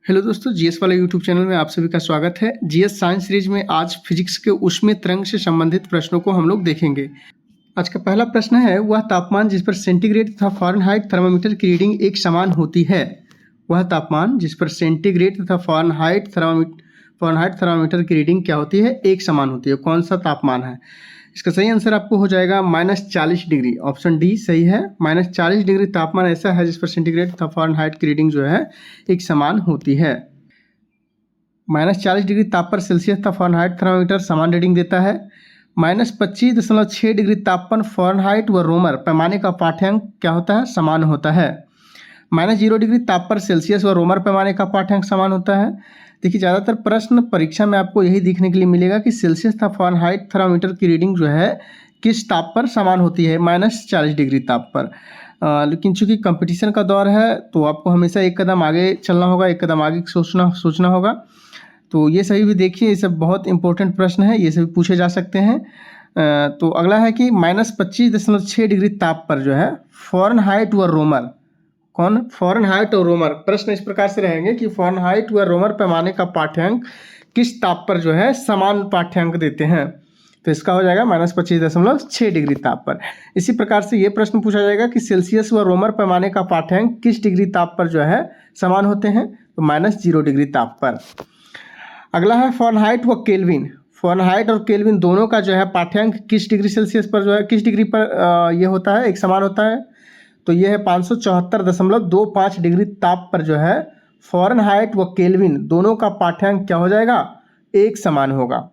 Hello दोस्तों, GS वाला YouTube channel में आप सभी का स्वागत है। जीएस साइंस सीरीज में आज फिजिक्स के ऊष्मीय तरंग से संबंधित प्रश्नों को हम लोग देखेंगे। आज का पहला प्रश्न है, वह तापमान जिस पर सेंटीग्रेड तथा फ़ारेनहाइट थर्मामीटर की रीडिंग एक समान होती है। वह तापमान जिस पर सेंटीग्रेड तथा फ़ारेनहाइट थर्मामीटर की रीडिंग क्या होती है, एक समान होती है। कौन सा तापमान है? इसका सही आंसर आपको हो जाएगा -40 डिग्री। ऑप्शन डी सही है। -40 डिग्री तापमान ऐसा है जिस पर सेंटीग्रेड तथा फ़ारेनहाइट की रीडिंग जो है एक समान होती है। -40 डिग्री ताप पर सेल्सियस तथा फ़ारेनहाइट थर्मामीटर समान रीडिंग देता है। -25.6 डिग्री ताप पर फ़ारेनहाइट व रोमर पैमाने का पाठ्यांक क्या होता है? समान होता है। -0 डिग्री ताप पर सेल्सियस व रोमर पैमाने का पाठ्यांक समान होता है। देखिए, ज़्यादातर प्रश्न परीक्षा में आपको यही देखने के लिए मिलेगा कि सेल्सियस तथा फ़ारेनहाइट थर्मामीटर की रीडिंग जो है किस ताप पर समान होती है, -40 डिग्री ताप पर। लेकिन चूंकि कंपटीशन का दौर है तो आपको हमेशा एक कदम आगे चलना होगा, एक कदम आगे सोचना होगा। तो ये सभी भी देखिए, ये सब बहुत इंपॉर्टेंट प्रश्न है, ये सभी पूछे जा सकते हैं। तो अगला है कि -25.6 डिग्री ताप पर जो है फ़ारेनहाइट व रोमर, फ़ारेनहाइट और रोमर, प्रश्न इस प्रकार से रहेंगे कि फ़ारेनहाइट व रोमर पैमाने का पाठ्यांक किस ताप पर जो है समान पाठ्यांक देते हैं। तो इसका हो जाएगा -25.6 डिग्री ताप पर। इसी प्रकार से ये प्रश्न पूछा जाएगा कि सेल्सियस व रोमर पैमाने का पाठ्यांक किस डिग्री ताप पर जो है समान होते हैं, तो -0 डिग्री ताप पर। अगला है फ़ारेनहाइट व केल्विन। फ़ारेनहाइट और केल्विन दोनों का जो है पाठ्यांक किस डिग्री सेल्सियस पर जो है, किस डिग्री पर ये होता है, एक समान होता है। तो ये है 574.25 डिग्री ताप पर जो है फ़ारेनहाइट व केल्विन दोनों का पाठ्यांक क्या हो जाएगा, एक समान होगा।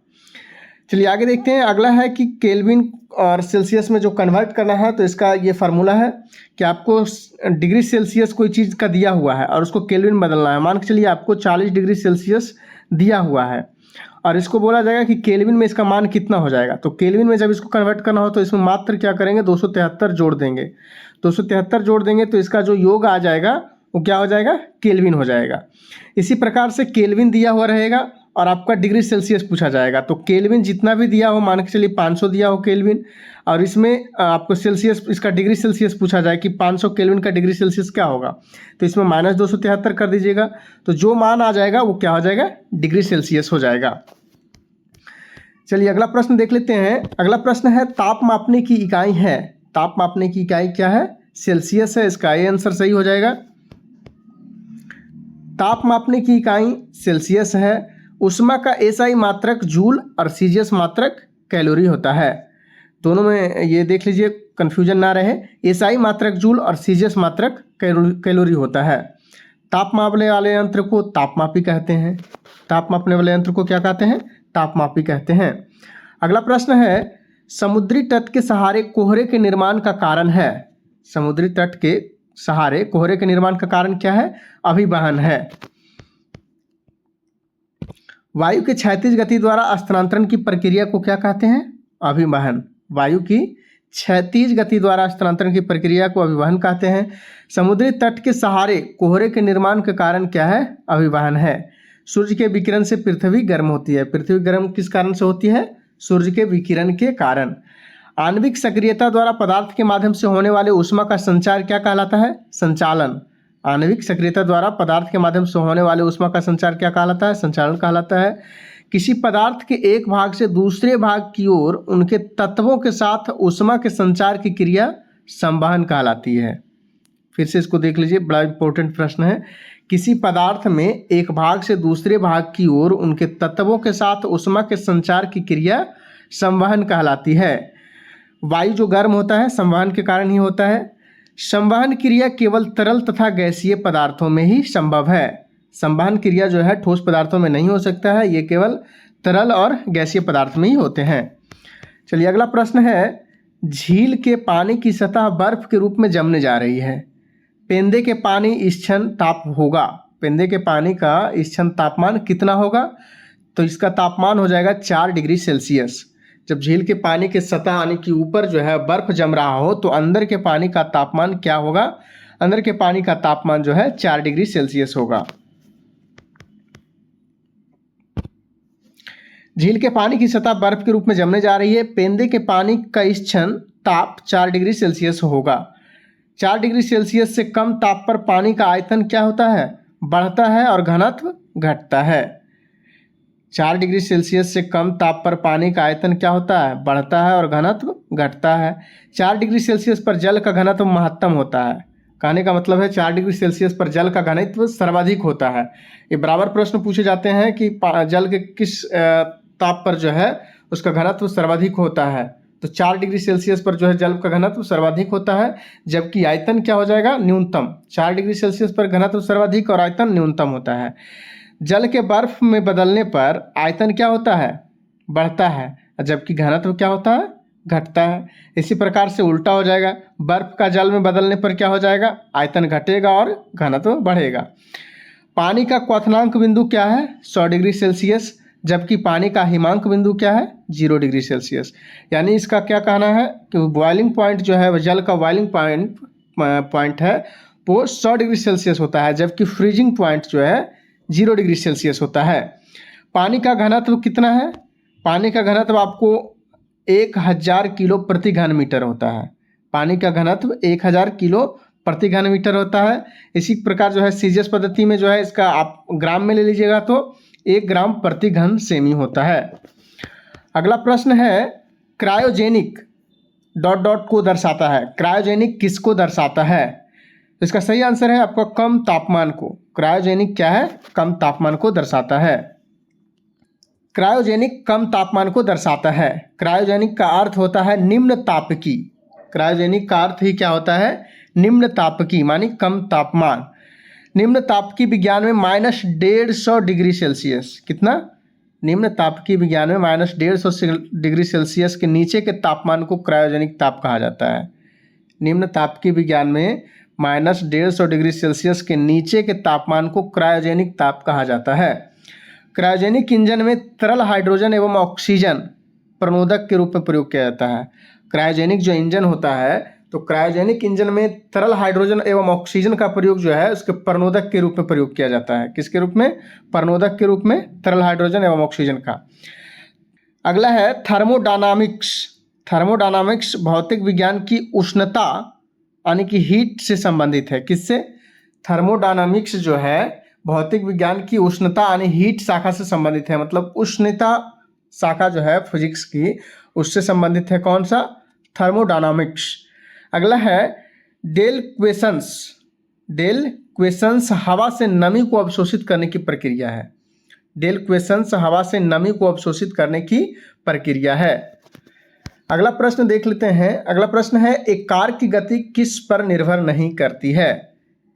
चलिए आगे देखते हैं। अगला है कि केल्विन और सेल्सियस में जो कन्वर्ट करना है, तो इसका ये फार्मूला है कि आपको डिग्री सेल्सियस कोई चीज़ का दिया हुआ है और उसको केल्विन बदलना है। मान के चलिए आपको 40 डिग्री सेल्सियस दिया हुआ है और इसको बोला जाएगा कि केल्विन में इसका मान कितना हो जाएगा। तो केल्विन में जब इसको कन्वर्ट करना हो तो इसमें मात्र क्या करेंगे, 273 जोड़ देंगे। 273 जोड़ देंगे तो इसका जो योग आ जाएगा वो क्या हो जाएगा, केल्विन हो जाएगा। इसी प्रकार से केल्विन दिया हुआ रहेगा और आपका डिग्री सेल्सियस पूछा जाएगा। तो केल्विन जितना भी दिया हो, मान के चलिए 500 दिया हो केल्विन, और इसमें आपको सेल्सियस, इसका डिग्री सेल्सियस पूछा जाए कि 500 केल्विन का डिग्री सेल्सियस क्या होगा, तो इसमें -273 कर दीजिएगा। तो जो मान आ जाएगा वो क्या हो जाएगा, डिग्री सेल्सियस हो जाएगा। चलिए अगला प्रश्न देख लेते हैं। अगला प्रश्न है, ताप मापने की इकाई है। ताप मापने की इकाई क्या है, सेल्सियस है। इसका ये आंसर सही हो जाएगा। ताप मापने की इकाई सेल्सियस है। उष्मा का एसआई मात्रक जूल और सीजियस मात्रक कैलोरी होता है। दोनों में ये देख लीजिए, कंफ्यूजन ना रहे। एसआई मात्रक जूल और सीजियस मात्रक कैलोरी होता है। ताप मापने वाले यंत्र को तापमापी कहते हैं। ताप मापने वाले यंत्र को क्या कहते हैं, तापमापी कहते हैं। अगला प्रश्न है, समुद्री तट के सहारे कोहरे के निर्माण का कारण है। समुद्री तट के सहारे कोहरे के निर्माण का कारण क्या है, अभिवहन है। वायु के क्षैतिज गति द्वारा स्थानांतरण की प्रक्रिया को क्या कहते हैं, अभिवहन। वायु की क्षैतिज गति द्वारा स्थानांतरण की प्रक्रिया को अभिवहन कहते हैं। समुद्री तट के सहारे कोहरे के निर्माण का कारण क्या है, अभिवहन है। सूर्य के विकिरण से पृथ्वी गर्म होती है। पृथ्वी गर्म किस कारण से होती है, सूर्य के विकिरण के कारण। आणविक सक्रियता द्वारा पदार्थ के माध्यम से होने वाले ऊष्मा का संचार क्या कहलाता है, संचालन। आणविक सक्रियता द्वारा पदार्थ के माध्यम से होने वाले ऊष्मा का संचार क्या कहलाता है, संचालन कहलाता है। किसी पदार्थ के एक भाग से दूसरे भाग की ओर उनके तत्वों के साथ ऊष्मा के संचार की क्रिया संवहन कहलाती है। फिर से इसको देख लीजिए, बड़ा इंपॉर्टेंट प्रश्न है। किसी पदार्थ में एक भाग से दूसरे भाग की ओर उनके तत्वों के साथ ऊष्मा के संचार की क्रिया संवहन कहलाती है। वायु जो गर्म होता है संवहन के कारण ही होता है। संवहन क्रिया केवल तरल तथा गैसीय पदार्थों में ही संभव है। संवहन क्रिया जो है ठोस पदार्थों में नहीं हो सकता है, ये केवल तरल और गैसीय पदार्थ में ही होते हैं। चलिए अगला प्रश्न है, झील के पानी की सतह बर्फ के रूप में जमने जा रही है। पेंदे के पानी इस क्षण ताप होगा। पेंदे के पानी का इस क्षण तापमान कितना होगा, तो इसका तापमान हो जाएगा 4 डिग्री सेल्सियस। जब झील के पानी के सतह यानी कि ऊपर जो है बर्फ जम रहा हो तो अंदर के पानी का तापमान क्या होगा, अंदर के पानी का तापमान जो है 4 डिग्री सेल्सियस होगा। झील के पानी की सतह बर्फ के रूप में जमने जा रही है। पेंदे के पानी का इस क्षण ताप 4 डिग्री सेल्सियस होगा। 4 डिग्री सेल्सियस से कम ताप पर पानी का आयतन क्या होता है, बढ़ता है और घनत्व घटता है। 4 डिग्री सेल्सियस से कम ताप पर पानी का आयतन क्या होता है? बढ़ता है और घनत्व घटता है। 4 डिग्री सेल्सियस पर जल का घनत्व महत्तम होता है। कहने का मतलब है 4 डिग्री सेल्सियस पर जल का घनत्व सर्वाधिक होता है। ये बराबर प्रश्न पूछे जाते हैं कि जल के किस ताप पर जो है उसका घनत्व सर्वाधिक होता है। तो 4 डिग्री सेल्सियस पर जो है जल का घनत्व सर्वाधिक होता है, जबकि आयतन क्या हो जाएगा? न्यूनतम। 4 डिग्री सेल्सियस पर घनत्व सर्वाधिक और आयतन न्यूनतम होता है। जल के बर्फ में बदलने पर आयतन क्या होता है? बढ़ता है, जबकि घनत्व क्या होता है? घटता है। इसी प्रकार से उल्टा हो जाएगा, बर्फ का जल में बदलने पर क्या हो जाएगा? आयतन घटेगा और घनत्व बढ़ेगा। पानी का क्वथनांक बिंदु क्या है? 100 डिग्री सेल्सियस, जबकि पानी का हिमांक बिंदु क्या है? 0 डिग्री सेल्सियस। यानी इसका क्या कहना है कि बॉइलिंग पॉइंट जो है, जल का बॉइलिंग पॉइंट है वो 100 डिग्री सेल्सियस होता है, जबकि फ्रीजिंग पॉइंट जो है 0 डिग्री सेल्सियस होता है। पानी का घनत्व कितना है? पानी का घनत्व आपको 1000 किलो प्रति घन मीटर होता है। पानी का घनत्व 1000 किलो प्रति घन मीटर होता है। इसी प्रकार जो है सीजीएस पद्धति में जो है इसका आप ग्राम में ले लीजिएगा तो 1 ग्राम प्रति घन सेमी होता है। अगला प्रश्न है, क्रायोजेनिक ... को दर्शाता है। क्रायोजेनिक किसको दर्शाता है? तो इसका सही आंसर है आपका कम तापमान को। क्रायोजेनिक क्या है? कम तापमान को दर्शाता है। क्रायोजेनिक कम तापमान को दर्शाता है। क्रायोजेनिक का अर्थ होता है निम्न तापकी। क्रायोजेनिक का अर्थ ही क्या होता है? निम्न तापकी मानी कम तापमान। निम्न तापकी विज्ञान में -150 डिग्री सेल्सियस। कितना? निम्न तापकी विज्ञान में -150 डिग्री सेल्सियस के नीचे के तापमान को क्रायोजेनिक ताप कहा जाता है। निम्न तापकी विज्ञान में -150 डिग्री सेल्सियस के नीचे के तापमान को क्रायोजेनिक ताप कहा जाता है। क्रायोजेनिक इंजन में तरल हाइड्रोजन एवं ऑक्सीजन प्रणोदक के रूप में प्रयोग किया जाता है। क्रायोजेनिक जो इंजन होता है, तो क्रायोजेनिक इंजन में तरल हाइड्रोजन एवं ऑक्सीजन का प्रयोग जो है उसके प्रणोदक के रूप में प्रयोग किया जाता है। किसके रूप में? प्रणोदक के रूप में तरल हाइड्रोजन एवं ऑक्सीजन का। अगला है थर्मोडायनामिक्स। थर्मोडायनामिक्स भौतिक विज्ञान की उष्णता यानी कि हीट से संबंधित है। किससे? थर्मोडायनामिक्स जो है भौतिक विज्ञान की उष्णता यानी हीट शाखा से संबंधित है। मतलब उष्णता शाखा जो है फिजिक्स की, उससे संबंधित है। कौन सा? थर्मोडायनामिक्स। अगला है डेल क्वेशंस। डेल क्वेशंस हवा से नमी को अवशोषित करने की प्रक्रिया है। डेल क्वेशंस हवा से नमी को अवशोषित करने की प्रक्रिया है। अगला प्रश्न देख लेते हैं। अगला प्रश्न है, एक कार की गति किस पर निर्भर नहीं करती है?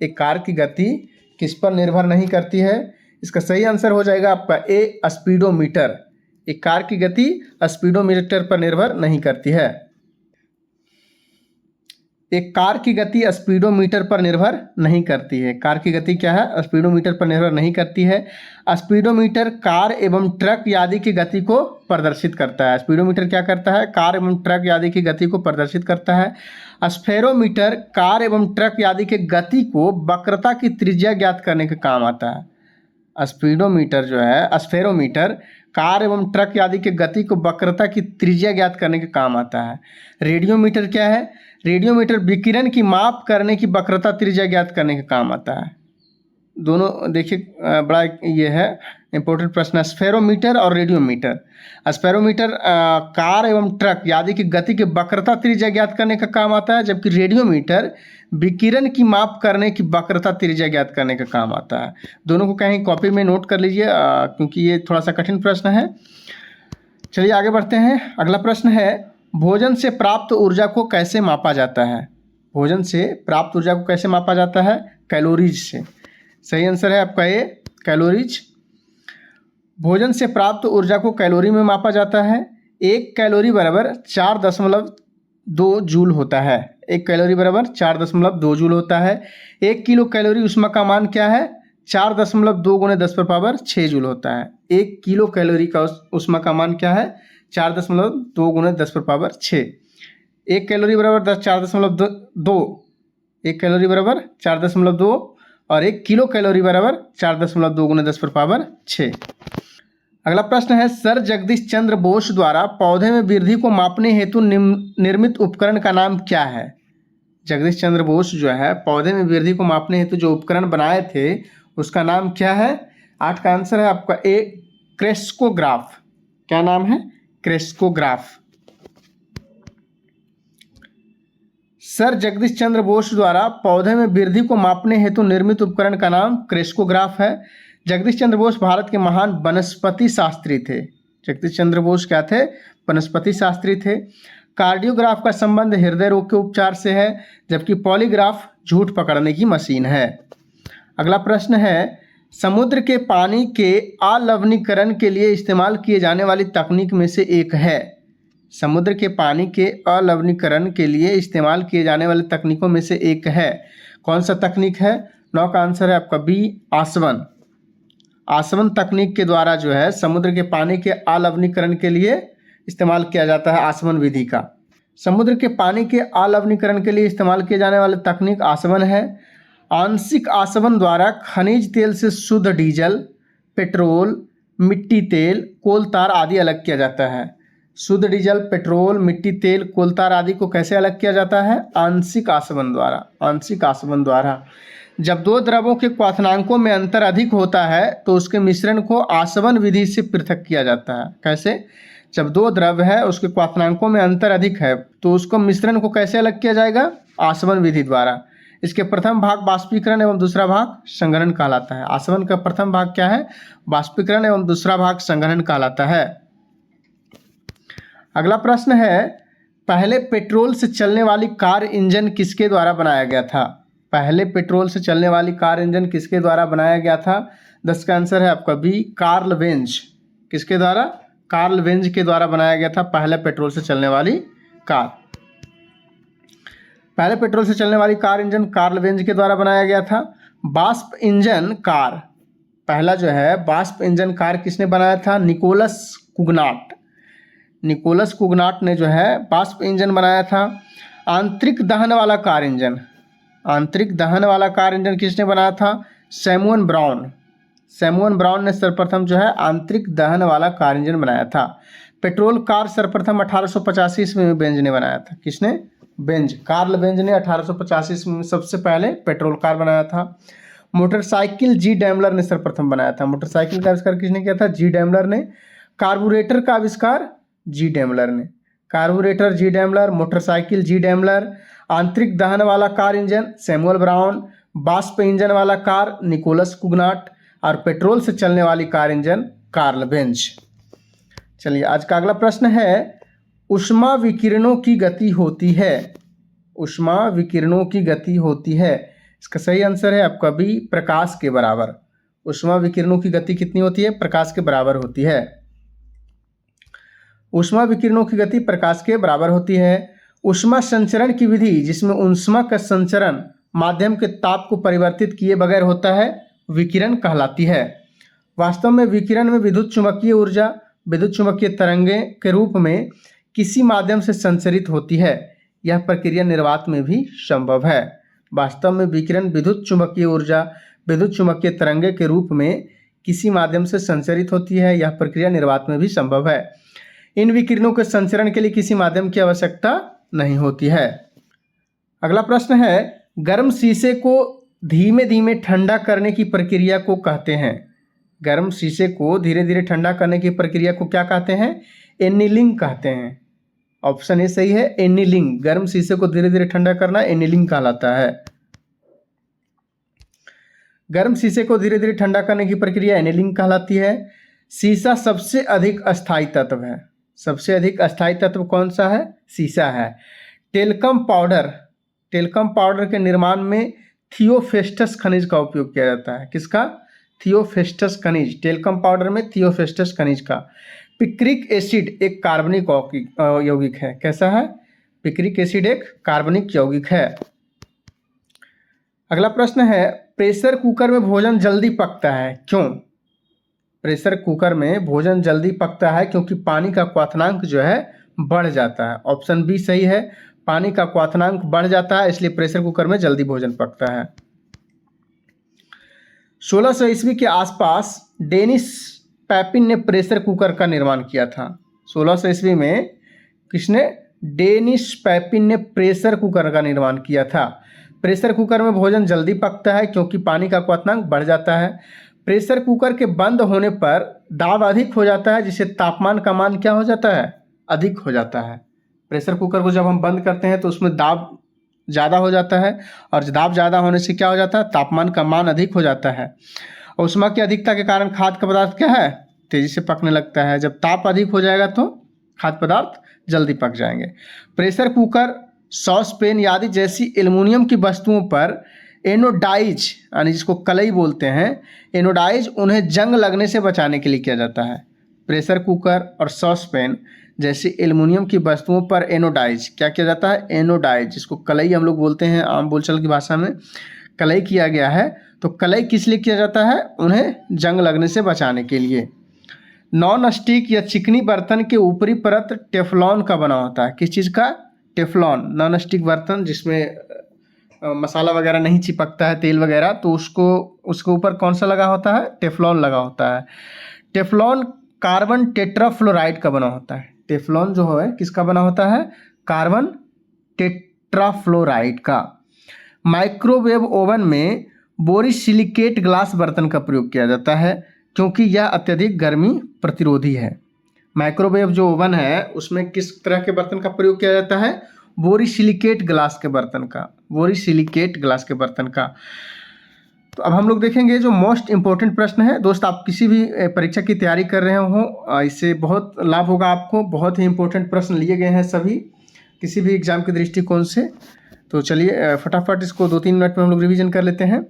एक कार की गति किस पर निर्भर नहीं करती है? इसका सही आंसर हो जाएगा आपका ए, स्पीडोमीटर। एक कार की गति स्पीडोमीटर पर निर्भर नहीं करती है। एक कार की गति स्पीडोमीटर पर निर्भर नहीं करती है। कार की गति क्या है? स्पीडोमीटर पर निर्भर नहीं करती है। स्पीडोमीटर कार एवं ट्रक आदि की गति को प्रदर्शित करता है। स्पीडोमीटर क्या करता है? कार एवं ट्रक आदि की गति को प्रदर्शित करता है। स्फेरोमीटर कार एवं ट्रक आदि के गति को वक्रता की त्रिज्या ज्ञात करने के काम आता है। स्पीडोमीटर जो है, स्फेरोमीटर कार एवं ट्रक आदि के गति को वक्रता की त्रिज्या ज्ञात करने के काम आता है। रेडियोमीटर क्या है? रेडियोमीटर विकिरण की माप करने की वक्रता त्रिज्या ज्ञात करने के काम आता है। दोनों देखिए बड़ा ये है इंपॉर्टेंट प्रश्न। स्फेरोमीटर और रेडियोमीटर। स्फेरोमीटर कार एवं ट्रक आदि की गति की वक्रता त्रिज्या ज्ञात करने का काम आता है, जबकि रेडियोमीटर विकिरण की माप करने की वक्रता त्रिज्या ज्ञात करने का काम आता है। दोनों को कहीं कॉपी में नोट कर लीजिए क्योंकि ये थोड़ा सा कठिन प्रश्न है। चलिए आगे बढ़ते हैं। अगला प्रश्न है, भोजन से प्राप्त ऊर्जा को कैसे मापा जाता है? भोजन से प्राप्त ऊर्जा को कैसे मापा जाता है? कैलोरीज से। सही आंसर है आपका ए, कैलोरीज। भोजन से प्राप्त ऊर्जा को कैलोरी में मापा जाता है। 1 कैलोरी बराबर 4.2 जूल होता है। 1 कैलोरी बराबर 4.2 जूल होता है। 1 किलो कैलोरी ऊष्मा का मान क्या है? 4.2 × 10⁻6 जूल होता है। 1 किलो कैलोरी का ऊष्मा का मान क्या है? 4.2 × 10⁻6। 1 कैलोरी बराबर 4.2। 1 कैलोरी बराबर 4.2 और 1 किलो कैलोरी बराबर 4.2 × 10⁻6। अगला प्रश्न है, सर जगदीश चंद्र बोस द्वारा पौधे में वृद्धि को मापने हेतु निर्मित उपकरण का नाम क्या है? जगदीश चंद्र बोस जो है पौधे में वृद्धि को मापने हेतु जो उपकरण बनाए थे उसका नाम क्या है? 8 का आंसर है आपका ए, क्रेस्कोग्राफ। क्या नाम है? क्रेस्कोग्राफ। सर जगदीश चंद्र बोस द्वारा पौधे में वृद्धि को मापने हेतु निर्मित उपकरण का नाम क्रेस्कोग्राफ है। जगदीश चंद्र बोस भारत के महान वनस्पति शास्त्री थे। जगदीश चंद्र बोस क्या थे? वनस्पति शास्त्री थे। कार्डियोग्राफ का संबंध हृदय रोग के उपचार से है, जबकि पॉलीग्राफ झूठ पकड़ने की मशीन है। अगला प्रश्न है, समुद्र के पानी के अलवणीकरण के लिए इस्तेमाल किए जाने वाली तकनीक में से एक है। समुद्र के पानी के अलवणीकरण के लिए इस्तेमाल किए जाने वाली तकनीकों में से एक है। कौन सा तकनीक है? 9 का आंसर है आपका बी, आसवन। आसवन तकनीक के द्वारा जो है समुद्र के पानी के अलवणीकरण के लिए इस्तेमाल किया जाता है आसवन विधि का। समुद्र के पानी के अलवणीकरण के लिए इस्तेमाल किए जाने वाली तकनीक आसवन है। आंशिक आसवन द्वारा खनिज तेल से शुद्ध डीजल, पेट्रोल, मिट्टी तेल, कोल तार आदि अलग किया जाता है। शुद्ध डीजल, पेट्रोल, मिट्टी तेल, कोल तार आदि को कैसे अलग किया जाता है? आंशिक आसवन द्वारा। आंशिक आसवन द्वारा। जब दो द्रवों के क्वथनांकों में अंतर अधिक होता है तो उसके मिश्रण को आसवन विधि से पृथक किया जाता है। कैसे? जब दो द्रव है उसके क्वथनांकों में अंतर अधिक है तो उसको मिश्रण को कैसे अलग किया जाएगा? आसवन विधि द्वारा। इसके प्रथम भाग बाष्पीकरण एवं दूसरा भाग संघनन कहलाता है। आसवन का प्रथम भाग क्या है? बाष्पीकरण एवं दूसरा भाग संघनन कहलाता है। अगला प्रश्न है, पहले पेट्रोल से चलने वाली कार इंजन किसके द्वारा बनाया गया था? पहले पेट्रोल से चलने वाली कार इंजन किसके द्वारा बनाया गया था? 10 का आंसर है आपका बी, कार्ल वेंज। किसके द्वारा? कार्ल वेंज के द्वारा बनाया गया था पहले पेट्रोल से चलने वाली कार। पहले पेट्रोल से चलने वाली कार इंजन कार्ल वेंज के द्वारा बनाया गया था। वाष्प इंजन कार, पहला जो है वाष्प इंजन कार किसने बनाया था? निकोलस कुगनाट। निकोलस कुगनाट ने जो है वाष्प इंजन बनाया था। आंतरिक दहन वाला कार इंजन, आंतरिक दहन वाला कार इंजन किसने बनाया था? Samuel brown. सैमुअल ब्राउन ने सर्वप्रथम जो है आंतरिक दहन वाला कार इंजन बनाया था। पेट्रोल कार सर्वप्रथम 1885 ईस्वी में बेंज ने बनाया था। किसने? बेंज, कार्ल बेंज ने 1885 ईस्वी में सबसे पहले पेट्रोल कार बनाया था। मोटरसाइकिल जी डैमलर ने सर्वप्रथम बनाया था। मोटरसाइकिल का आविष्कार किसने किया था? जी डैमलर ने। कार्बोरेटर का आविष्कार जी डैमलर ने। कार्बोरेटर जी डैमलर, मोटरसाइकिल जी डैमलर, आंतरिक दहन वाला कार इंजन सैमुअल ब्राउन, वाष्प इंजन वाला कार निकोलस कुगनाट और पेट्रोल से चलने वाली कार इंजन कार्ल बेंज। चलिए आज का अगला प्रश्न है, ऊष्मा विकिरणों की गति होती है। ऊष्मा विकिरणों की गति होती है। इसका सही आंसर है आपका बी, प्रकाश के बराबर। ऊष्मा विकिरणों की गति कितनी होती है? प्रकाश के बराबर होती है। ऊष्मा विकिरणों की गति प्रकाश के बराबर होती है। ऊष्मा संचरण की विधि जिसमें ऊष्मा का संचरण माध्यम के ताप को परिवर्तित किए बगैर होता है विकिरण कहलाती है। वास्तव में विकिरण में विद्युत चुम्बकीय ऊर्जा विद्युत चुम्बकीय तरंगें के रूप में किसी माध्यम से संचरित होती है। यह प्रक्रिया निर्वात में भी संभव है। वास्तव में विकिरण विद्युत चुम्बकीय ऊर्जा विद्युत चुम्बकीय तरंगे के रूप में किसी माध्यम से संचरित होती है। यह प्रक्रिया निर्वात में भी संभव है। इन विकिरणों के संचरण के लिए किसी माध्यम की आवश्यकता नहीं होती है। अगला प्रश्न है, गर्म शीशे को धीमे धीमे ठंडा करने की प्रक्रिया को कहते हैं। गर्म शीशे को धीरे धीरे ठंडा करने की प्रक्रिया को क्या कहते हैं? एनीलिंग कहते हैं। ऑप्शन ए सही है, एनीलिंग। गर्म शीशे को धीरे धीरे ठंडा करना एनीलिंग कहलाता है। गर्म शीशे को धीरे धीरे ठंडा करने की प्रक्रिया एनीलिंग कहलाती है। शीशा सबसे अधिक अस्थायी तत्व है। सबसे अधिक अस्थायी तत्व कौन सा है? शीशा है। टेल्कम पाउडर, टेल्कम पाउडर के निर्माण में थियोफेस्टस खनिज का उपयोग किया जाता है। किसका? थियोफेस्टस खनिज। टेल्कम पाउडर में थियोफेस्टस खनिज का। पिक्रिक एसिड एक कार्बनिक यौगिक है। कैसा है? पिक्रिक एसिड एक कार्बनिक यौगिक है। अगला प्रश्न है, प्रेशर कुकर में भोजन जल्दी पकता है, क्यों? प्रेशर कुकर में भोजन जल्दी पकता है क्योंकि पानी का क्वथनांक जो है बढ़ जाता है। ऑप्शन बी सही है, पानी का क्वथनांक बढ़ जाता है इसलिए प्रेशर कुकर में जल्दी भोजन पकता है। 1600 ईस्वी के आसपास डेनिस पैपिन ने प्रेशर कुकर का निर्माण किया था। 1600 ईस्वी में किसने? डेनिस पैपिन ने प्रेशर कुकर का निर्माण किया था। प्रेशर कुकर में भोजन जल्दी पकता है क्योंकि पानी का क्वथनांक बढ़ जाता है। प्रेशर कुकर के बंद होने पर दाब अधिक हो जाता है, जिससे तापमान का मान क्या हो जाता है, अधिक हो जाता है। प्रेशर कुकर को जब हम बंद करते हैं तो उसमें दाब ज़्यादा हो जाता है, और दाब ज़्यादा होने से क्या हो जाता है, तापमान का मान अधिक हो जाता है। और ऊष्मा की अधिकता के कारण खाद्य पदार्थ क्या है, तेज़ी से पकने लगता है। जब ताप अधिक हो जाएगा तो खाद्य पदार्थ जल्दी पक जाएंगे। प्रेशर कुकर, सॉस पैन आदि जैसी एल्युमिनियम की वस्तुओं पर एनोडाइज, यानी जिसको कलई बोलते हैं, एनोडाइज उन्हें जंग लगने से बचाने के लिए किया जाता है। प्रेशर कुकर और सॉस पैन जैसी एल्युमिनियम की वस्तुओं पर एनोडाइज क्या किया जाता है, एनोडाइज, जिसको कलई हम लोग बोलते हैं आम बोलचाल की भाषा में, कलई किया गया है। तो कलई किस लिए किया जाता है, उन्हें जंग लगने से बचाने के लिए। नॉन स्टिक या चिकनी बर्तन के ऊपरी परत टेफ्लॉन का बना होता है। किस चीज़ का, टेफ्लॉन। नॉन स्टिक बर्तन जिसमें मसाला वगैरह नहीं चिपकता है, तेल वगैरह, तो उसके ऊपर कौन सा लगा होता है, टेफ्लॉन लगा होता है। टेफ्लॉन कार्बन टेट्राफ्लोराइड का बना होता है। टेफ्लॉन जो है किसका बना होता है, कार्बन टेट्राफ्लोराइड का। माइक्रोवेव ओवन में बोरोसिलिकेट ग्लास बर्तन का प्रयोग किया जाता है क्योंकि यह अत्यधिक गर्मी प्रतिरोधी है। माइक्रोवेव जो ओवन है उसमें किस तरह के बर्तन का प्रयोग किया जाता है, बोरोसिलिकेट ग्लास के बर्तन का, बोरोसिलिकेट ग्लास के बर्तन का। तो अब हम लोग देखेंगे जो मोस्ट इम्पोर्टेंट प्रश्न है। दोस्त, आप किसी भी परीक्षा की तैयारी कर रहे हो, इससे बहुत लाभ होगा आपको। बहुत ही इम्पोर्टेंट प्रश्न लिए गए हैं सभी, किसी भी एग्जाम के दृष्टिकोण से। तो चलिए फटाफट इसको 2-3 मिनट में हम लोग रिवीजन कर लेते हैं।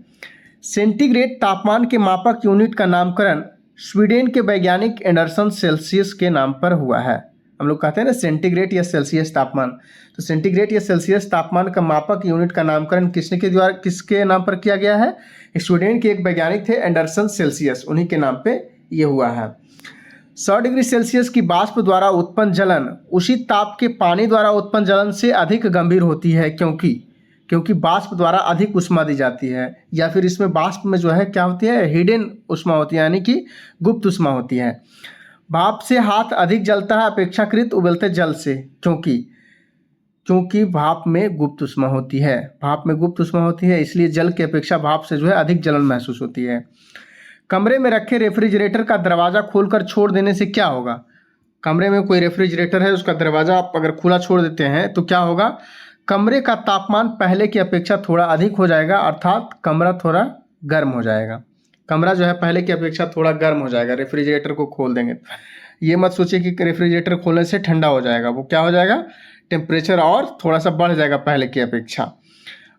सेंटीग्रेड तापमान के मापक यूनिट का नामकरण स्वीडन के वैज्ञानिक एंडरसन सेल्सियस के नाम पर हुआ है। हम लोग कहते हैं ना सेंटीग्रेड या सेल्सियस तापमान, तो सेंटीग्रेड या सेल्सियस तापमान का मापक यूनिट का नामकरण किसके नाम पर किया गया है, स्वीडन के एक वैज्ञानिक थे एंडरसन सेल्सियस, उन्हीं के नाम पे ये हुआ है। 100 डिग्री सेल्सियस की वाष्प द्वारा उत्पन्न जलन उसी ताप के पानी द्वारा उत्पन्न जलन से अधिक गंभीर होती है क्योंकि वाष्प द्वारा अधिक उष्मा दी जाती है, या फिर इसमें वाष्प में जो है क्या होती है, हिडन उष्मा होती है, यानी कि गुप्त उष्मा होती है। भाप से हाथ अधिक जलता है अपेक्षाकृत उबलते जल से, क्योंकि भाप में गुप्त उष्मा होती है। भाप में गुप्त उष्मा होती है, इसलिए जल की अपेक्षा भाप से जो है अधिक जलन महसूस होती है। कमरे में रखे रेफ्रिजरेटर का दरवाज़ा खोलकर छोड़ देने से क्या होगा। कमरे में कोई रेफ्रिजरेटर है, उसका दरवाज़ा आप अगर खुला छोड़ देते हैं तो क्या होगा, कमरे का तापमान पहले की अपेक्षा थोड़ा अधिक हो जाएगा, अर्थात कमरा थोड़ा गर्म हो जाएगा। कमरा जो है पहले की अपेक्षा थोड़ा गर्म हो जाएगा, रेफ्रिजरेटर को खोल देंगे। ये मत सोचिए कि रेफ्रिजरेटर खोलने से ठंडा हो जाएगा, वो क्या हो जाएगा, टेम्परेचर और थोड़ा सा बढ़ जाएगा पहले की अपेक्षा।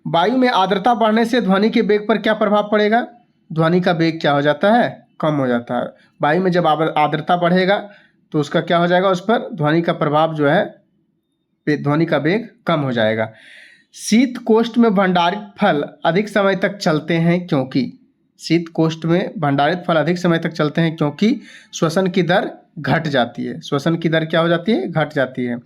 वायु में आर्द्रता बढ़ने से ध्वनि के वेग पर क्या प्रभाव पड़ेगा, ध्वनि का वेग क्या हो जाता है, कम हो जाता है। वायु में जब आर्द्रता बढ़ेगा तो उसका क्या हो जाएगा, उस पर ध्वनि का प्रभाव जो है, ध्वनि का वेग कम हो जाएगा। शीत कोष्ठ में भंडारित फल अधिक समय तक चलते हैं क्योंकि श्वसन की दर घट जाती है। श्वसन की दर क्या हो जाती है, घट जाती है।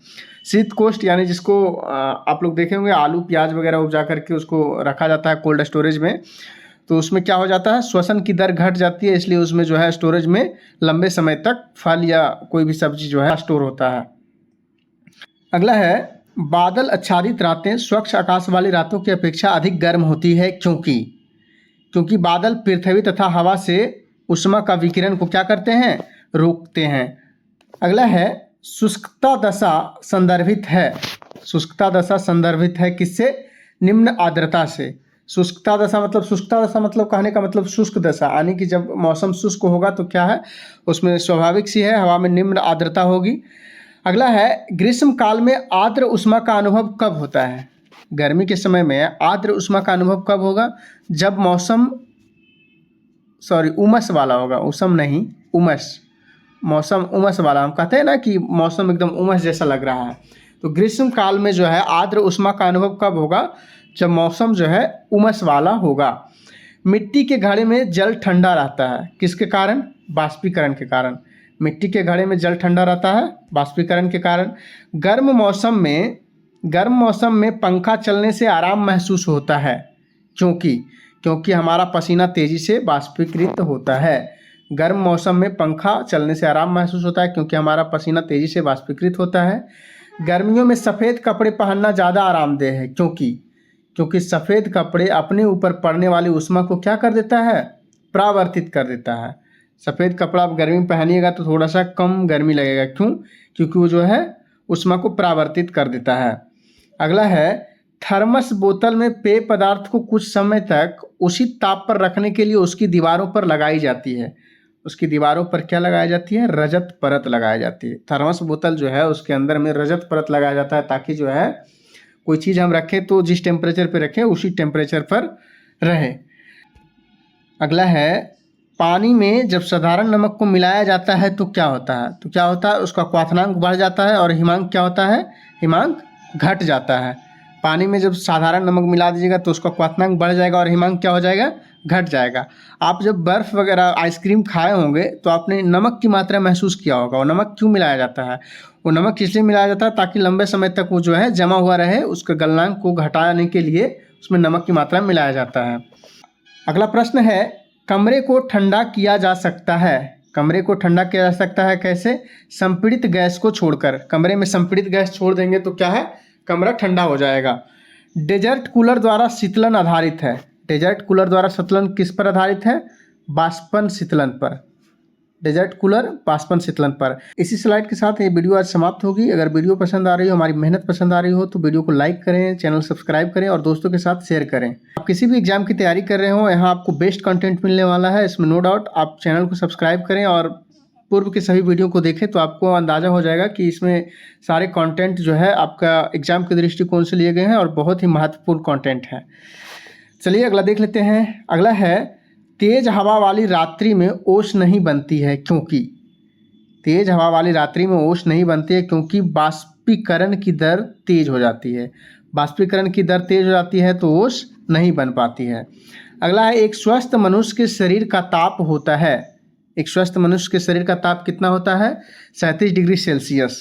शीत कोष्ठ यानी जिसको आप लोग देखे होंगे आलू प्याज वगैरह उपजा करके उसको रखा जाता है कोल्ड स्टोरेज में, तो उसमें क्या हो जाता है, श्वसन की दर घट जाती है, इसलिए उसमें जो है स्टोरेज में लंबे समय तक फल या कोई भी सब्जी जो है स्टोर होता है। अगला है, बादल आच्छादित रातें स्वच्छ आकाश वाली रातों की अपेक्षा अधिक गर्म होती है क्योंकि बादल पृथ्वी तथा हवा से उष्मा का विकिरण को क्या करते हैं, रोकते हैं। अगला है, शुष्कता दशा संदर्भित है किससे, निम्न आर्द्रता से। शुष्कता दशा मतलब कहने का मतलब शुष्क दशा, यानी कि जब मौसम शुष्क होगा तो क्या है, उसमें स्वाभाविक सी है हवा में निम्न आर्द्रता होगी। अगला है, ग्रीष्म काल में आर्द्र उष्मा का अनुभव कब होता है। गर्मी के समय में आर्द्र उष्मा का अनुभव कब होगा, जब मौसम उमस वाला होगा, मौसम उमस वाला, हम कहते हैं ना कि मौसम एकदम उमस जैसा लग रहा है, तो ग्रीष्म काल में जो है आर्द्र उष्मा का अनुभव कब होगा, जब मौसम जो है उमस वाला होगा। मिट्टी के घड़े में जल ठंडा रहता है, किसके कारण, बाष्पीकरण के कारण। मिट्टी के घड़े में जल ठंडा रहता है बाष्पीकरण के कारण। गर्म मौसम में पंखा चलने से आराम महसूस होता है क्योंकि हमारा पसीना तेजी से बाष्पीकृत होता है। गर्म मौसम में पंखा चलने से आराम महसूस होता है क्योंकि हमारा पसीना तेजी से बाष्पीकृत होता है। गर्मियों में सफ़ेद कपड़े पहनना ज़्यादा आरामदेह है क्योंकि सफ़ेद कपड़े अपने ऊपर पड़ने वाली ऊष्मा को क्या कर देता है, परावर्तित कर देता है। सफ़ेद कपड़ा आप गर्मी में पहनिएगा तो थोड़ा सा कम गर्मी लगेगा, क्यों? क्योंकि वो जो है ऊष्मा को परावर्तित कर देता है। अगला है, थर्मस बोतल में पेय पदार्थ को कुछ समय तक उसी ताप पर रखने के लिए उसकी दीवारों पर लगाई जाती है। उसकी दीवारों पर क्या लगाई जाती है, रजत परत लगाई जाती है। थर्मस बोतल जो है उसके अंदर में रजत परत लगाया जाता है, ताकि जो है कोई चीज़ हम रखें तो जिस टेम्परेचर पर रखें उसी टेम्परेचर पर रहे। अगला है, पानी में जब साधारण नमक को मिलाया जाता है तो क्या होता है? तो क्या होता है, उसका क्वथनांक बढ़ जाता है और हिमांक क्या होता है, हिमांक घट जाता है। पानी में जब साधारण नमक मिला दीजिएगा तो उसका क्वथनांक बढ़ जाएगा और हिमांक क्या हो जाएगा, घट जाएगा। आप जब बर्फ़ वगैरह आइसक्रीम खाए होंगे तो आपने नमक की मात्रा महसूस किया होगा। वो नमक क्यों मिलाया जाता है? वो नमक इसलिए मिलाया जाता है ताकि लंबे समय तक वो जो है जमा हुआ रहे। उसके गलनांक को घटाने के लिए उसमें नमक की मात्रा मिलाया जाता है। अगला प्रश्न है, कमरे को ठंडा किया जा सकता है। कमरे को ठंडा किया जा सकता है कैसे? संपीड़ित गैस को छोड़कर। कमरे में संपीड़ित गैस छोड़ देंगे तो क्या है, कमरा ठंडा हो जाएगा। डेजर्ट कूलर द्वारा शीतलन आधारित है। डेजर्ट कूलर द्वारा शीतलन किस पर आधारित है? बाष्पन शीतलन पर। डेजर्ट कूलर बाष्पन शीतलन पर। इसी स्लाइड के साथ ये वीडियो आज समाप्त होगी। अगर वीडियो पसंद आ रही हो, हमारी मेहनत पसंद आ रही हो तो वीडियो को लाइक करें, चैनल सब्सक्राइब करें और दोस्तों के साथ शेयर करें। आप किसी भी एग्जाम की तैयारी कर रहे हो, यहाँ आपको बेस्ट कंटेंट मिलने वाला है, इसमें नो डाउट। आप चैनल को सब्सक्राइब करें और पूर्व के सभी वीडियो को देखें तो आपको अंदाज़ा हो जाएगा कि इसमें सारे कंटेंट जो है आपका एग्जाम के दृष्टिकोण से लिए गए हैं और बहुत ही महत्वपूर्ण कंटेंट है। चलिए अगला देख लेते हैं। अगला है, तेज हवा वाली रात्रि में ओस नहीं बनती है क्योंकि। तेज हवा वाली रात्रि में ओस नहीं बनती है क्योंकि बाष्पीकरण की दर तेज हो जाती है। बाष्पीकरण की दर तेज हो जाती है तो ओस नहीं बन पाती है। अगला है, एक स्वस्थ मनुष्य के शरीर का ताप होता है। एक स्वस्थ मनुष्य के शरीर का ताप कितना होता है? 37 डिग्री सेल्सियस।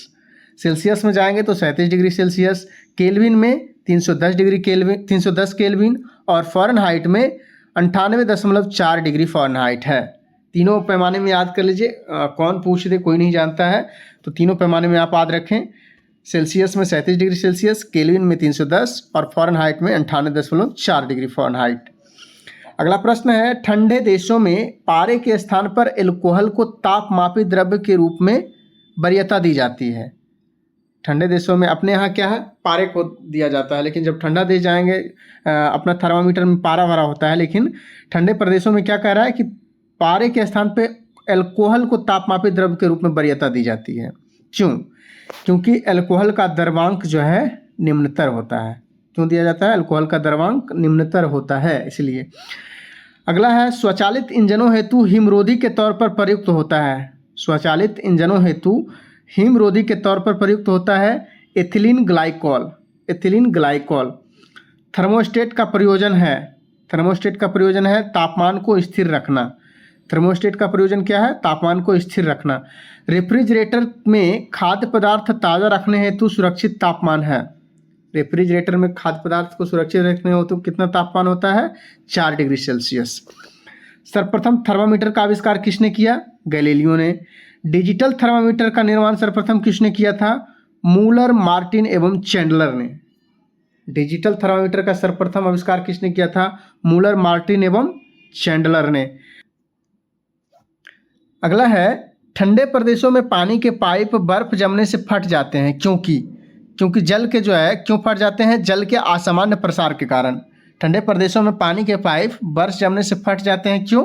सेल्सियस में जाएंगे तो 37 डिग्री सेल्सियस, केल्विन में 310 डिग्री केल्विन, 310 केल्विन और फ़ारेनहाइट में 98.4 डिग्री फ़ारेनहाइट है। तीनों पैमाने में याद कर लीजिए। कौन पूछ दे, कोई नहीं जानता है, तो तीनों पैमाने में आप याद रखें। सेल्सियस में 37 डिग्री सेल्सियस, केल्विन में 310 और फ़ारेनहाइट में 98.4 डिग्री फ़ारेनहाइट। अगला प्रश्न है, ठंडे देशों में पारे के स्थान पर एल्कोहल को तापमापी द्रव्य के रूप में वरीयता दी जाती है। ठंडे देशों में, अपने यहाँ क्या है, पारे को दिया जाता है, लेकिन जब ठंडा देश जाएंगे अपना थर्मामीटर में पारा भरा होता है, लेकिन ठंडे प्रदेशों में क्या कह रहा है कि पारे के स्थान पे एल्कोहल को तापमापी द्रव्य के रूप में वरीयता दी जाती है। क्यों? क्योंकि एल्कोहल का द्रव्यांक जो है निम्नतर होता है। क्यों दिया जाता है? एल्कोहल का द्रव्यांक निम्नतर होता है, इसलिए। अगला है, स्वचालित इंजनों हेतु हिमरोधी के तौर पर प्रयुक्त होता है। स्वचालित इंजनों हेतु हिमरोधी के तौर पर प्रयुक्त होता है ethylene glycol. Ethylene glycol. Thermostat का प्रयोजन है। थर्मोस्टेट का प्रयोजन है तापमान को स्थिर रखना। थर्मोस्टेट का प्रयोजन क्या है? तापमान को स्थिर रखना। रेफ्रिजरेटर में खाद्य पदार्थ ताज़ा रखने हेतु सुरक्षित तापमान है। रेफ्रिजरेटर में खाद्य पदार्थ को सुरक्षित रखने हेतु कितना तापमान होता है? 4 डिग्री सेल्सियस। सर्वप्रथम थर्मामीटर का आविष्कार किसने किया? गैलीलियो ने। डिजिटल थर्मामीटर का निर्माण सर्वप्रथम किसने किया था? मूलर, मार्टिन एवं चैंडलर ने। डिजिटल थर्मामीटर का सर्वप्रथम आविष्कार किसने किया था? मूलर, मार्टिन एवं चैंडलर ने। अगला है, ठंडे प्रदेशों में पानी के पाइप बर्फ जमने से फट जाते हैं क्योंकि जल के जो है क्यों फट जाते हैं? जल के असामान्य प्रसार के कारण। ठंडे प्रदेशों में पानी के पाइप बर्फ जमने से फट जाते हैं, क्यों?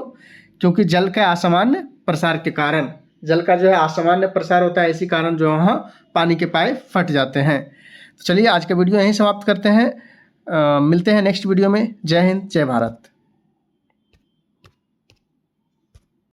क्योंकि जल के असामान्य प्रसार के कारण। जल का जो है असामान्य प्रसार होता है, इसी कारण जो वहाँ पानी के पाइप फट जाते हैं। तो चलिए आज का वीडियो यहीं समाप्त करते हैं। मिलते हैं नेक्स्ट वीडियो में। जय हिंद, जय भारत।